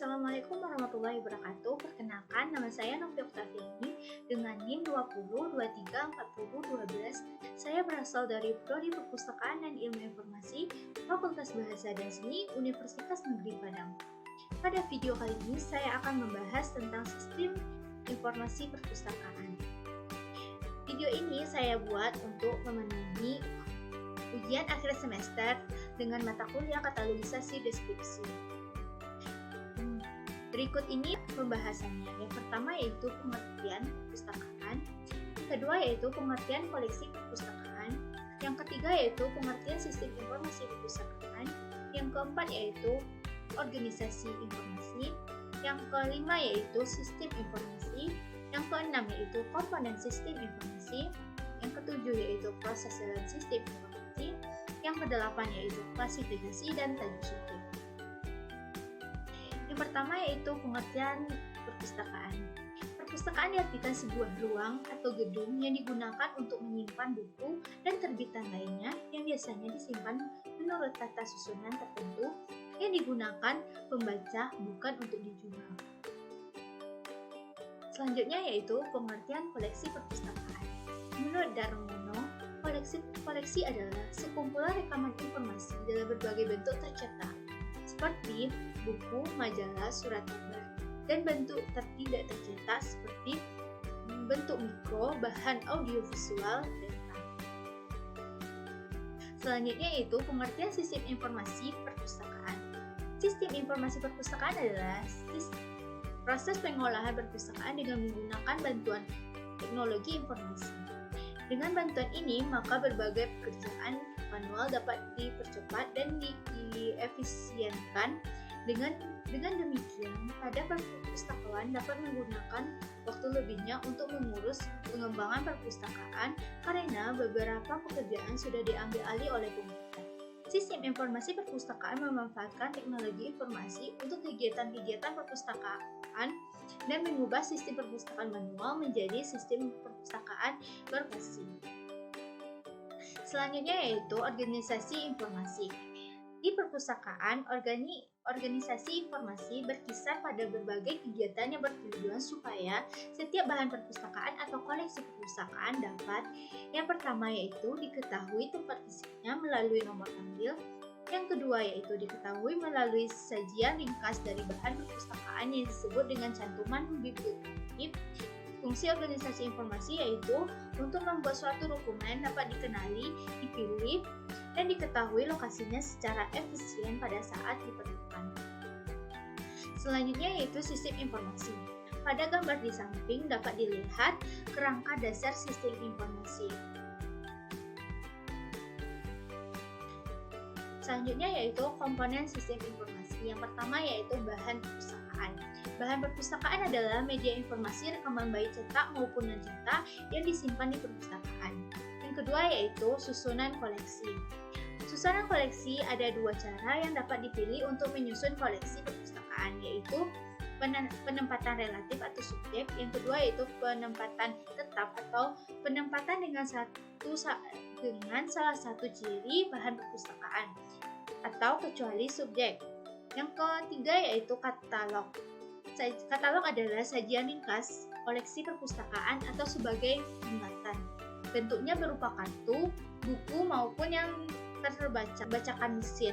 Assalamualaikum warahmatullahi wabarakatuh. Perkenalkan, nama saya Novi Oktaviani dengan NIM 20234012. Saya berasal dari Prodi Perpustakaan dan Ilmu Informasi, Fakultas Bahasa dan Seni, Universitas Negeri Padang. Pada video kali ini, saya akan membahas tentang sistem informasi perpustakaan. Video ini saya buat untuk memenuhi ujian akhir semester dengan mata kuliah katalogisasi deskripsi. Berikut ini pembahasannya. Yang pertama yaitu pengertian perpustakaan, yang kedua yaitu pengertian koleksi perpustakaan, yang ketiga yaitu pengertian sistem informasi perpustakaan, yang keempat yaitu organisasi informasi, yang kelima yaitu sistem informasi, yang keenam yaitu komponen sistem informasi, yang ketujuh yaitu proses dalam sistem informasi, yang kedelapan yaitu klasifikasi dan tajwid. Yang pertama yaitu pengertian perpustakaan. Perpustakaan diartikan sebuah ruang atau gedung yang digunakan untuk menyimpan buku dan terbitan lainnya yang biasanya disimpan menurut tata susunan tertentu yang digunakan pembaca bukan untuk dijual. Selanjutnya yaitu pengertian koleksi perpustakaan. Menurut Darmono, koleksi adalah sekumpulan rekaman informasi dalam berbagai bentuk tercetak, seperti buku, majalah, surat kabar, dan bentuk tidak tercetak seperti bentuk mikro, bahan audiovisual, data. Selanjutnya yaitu pengertian sistem informasi perpustakaan. Sistem informasi perpustakaan adalah proses pengolahan perpustakaan dengan menggunakan bantuan teknologi informasi. Dengan bantuan ini, maka berbagai pekerjaan manual dapat dipercepat dan diefisienkan. Dengan demikian, pada perpustakawan dapat menggunakan waktu lebihnya untuk mengurus pengembangan perpustakaan karena beberapa pekerjaan sudah diambil alih oleh komputer. Sistem informasi perpustakaan memanfaatkan teknologi informasi untuk kegiatan-kegiatan perpustakaan dan mengubah sistem perpustakaan manual menjadi sistem perpustakaan berbasis. Selanjutnya yaitu organisasi informasi. Di perpustakaan, organisasi informasi berkisar pada berbagai kegiatan yang bertujuan supaya setiap bahan perpustakaan atau koleksi perpustakaan dapat yang pertama yaitu diketahui tempat fisiknya melalui nomor ambil, yang kedua yaitu diketahui melalui sajian ringkas dari bahan perpustakaan yang disebut dengan cantuman bibliografik. Fungsi organisasi informasi yaitu untuk membuat suatu dokumen dapat dikenali, dipilih, dan diketahui lokasinya secara efisien pada saat diperlukan. Selanjutnya yaitu sistem informasi. Pada gambar di samping dapat dilihat kerangka dasar sistem informasi. Selanjutnya yaitu komponen sistem informasi. Yang pertama yaitu bahan perpustakaan. Bahan perpustakaan adalah media informasi rekaman baik cetak maupun non-cetak yang disimpan di perpustakaan. Yang kedua yaitu susunan koleksi. Susunan koleksi ada dua cara yang dapat dipilih untuk menyusun koleksi perpustakaan, yaitu penempatan relatif atau subjek, yang kedua yaitu penempatan tetap atau penempatan dengan salah satu ciri bahan perpustakaan atau kecuali subjek. Yang ketiga yaitu katalog. Katalog adalah sajian ringkas koleksi perpustakaan atau sebagai ingatan. Bentuknya berupa kartu, buku maupun yang terbacakan mesin,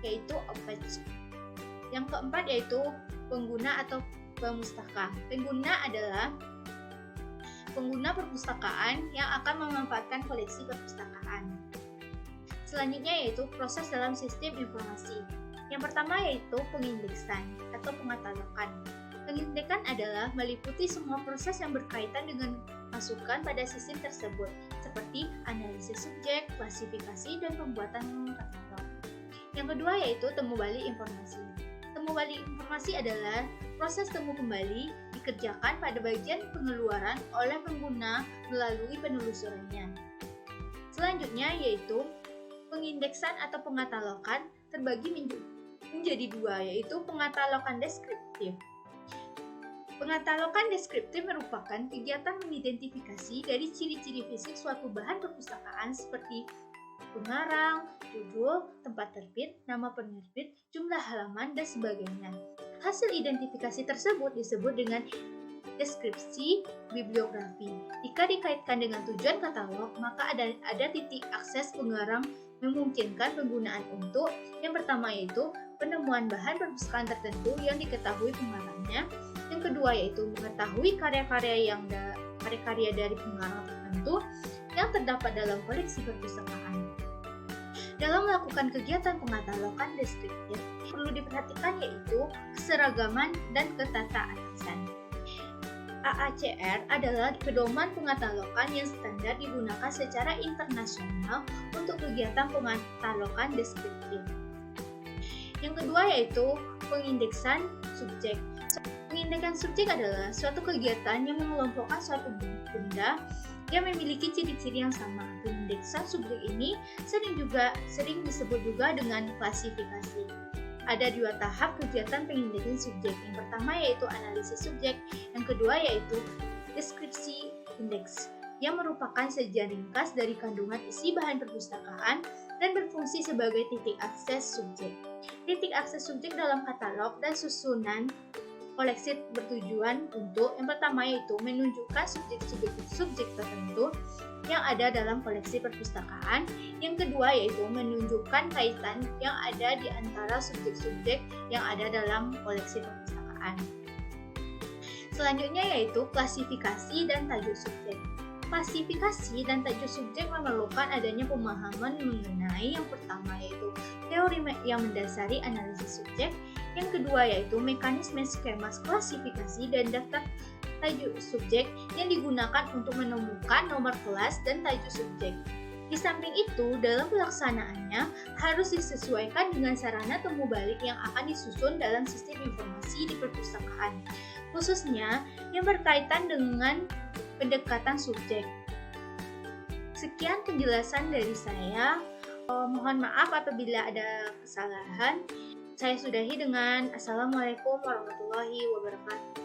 yaitu OPEC. Yang keempat yaitu pengguna atau pemustaka. Pengguna adalah pengguna perpustakaan yang akan memanfaatkan koleksi perpustakaan. Selanjutnya yaitu proses dalam sistem informasi. Yang pertama yaitu pengindeksan atau pengatalogan. Pengindeksan adalah meliputi semua proses yang berkaitan dengan masukan pada sistem tersebut, seperti analisis subjek, klasifikasi, dan pembuatan katalog. Yang kedua yaitu temu balik informasi. Temu balik informasi adalah proses temu kembali dikerjakan pada bagian pengeluaran oleh pengguna melalui penelusurannya. Selanjutnya yaitu pengindeksan atau pengatalogan terbagi menjadi dua, yaitu pengatalogan deskriptif. Pengatalogan deskriptif merupakan kegiatan mengidentifikasi dari ciri-ciri fisik suatu bahan perpustakaan seperti pengarang, judul, tempat terbit, nama penerbit, jumlah halaman, dan sebagainya. Hasil identifikasi tersebut disebut dengan deskripsi bibliografi. Jika dikaitkan dengan tujuan katalog, maka ada titik akses pengarang memungkinkan penggunaan untuk yang pertama yaitu penemuan bahan perpustakaan tertentu yang diketahui pengarangnya. Yang kedua yaitu mengetahui karya-karya dari pengarang tertentu yang terdapat dalam koleksi perpustakaan. Dalam melakukan kegiatan pengatalogan deskriptif, perlu diperhatikan yaitu keseragaman dan ketataatan. AACR adalah pedoman pengatalogan yang standar digunakan secara internasional untuk kegiatan pengatalogan deskriptif. Yang kedua yaitu pengindeksan subjek. Pengindeksan subjek adalah suatu kegiatan yang mengelompokkan suatu benda yang memiliki ciri-ciri yang sama. Pengindeksan subjek ini sering disebut juga dengan klasifikasi. Ada dua tahap kegiatan pengindeksan subjek. Yang pertama yaitu analisis subjek, yang kedua yaitu deskripsi indeks, yang merupakan sajian ringkas dari kandungan isi bahan perpustakaan dan berfungsi sebagai titik akses subjek. Titik akses subjek dalam katalog dan susunan koleksi bertujuan untuk yang pertama yaitu menunjukkan subjek tertentu yang ada dalam koleksi perpustakaan. Yang kedua yaitu menunjukkan kaitan yang ada di antara subjek-subjek yang ada dalam koleksi perpustakaan. Selanjutnya yaitu klasifikasi dan tajuk subjek. Klasifikasi dan tajuk subjek memerlukan adanya pemahaman mengenai yang pertama yaitu teori yang mendasari analisis subjek, yang kedua yaitu mekanisme skema klasifikasi dan daftar tajuk subjek yang digunakan untuk menemukan nomor kelas dan tajuk subjek. Di samping itu, dalam pelaksanaannya harus disesuaikan dengan sarana temu balik yang akan disusun dalam sistem informasi di perpustakaan, khususnya yang berkaitan dengan pendekatan subjek. Sekian penjelasan dari saya. Mohon maaf apabila ada kesalahan. Saya sudahi dengan Assalamualaikum warahmatullahi wabarakatuh.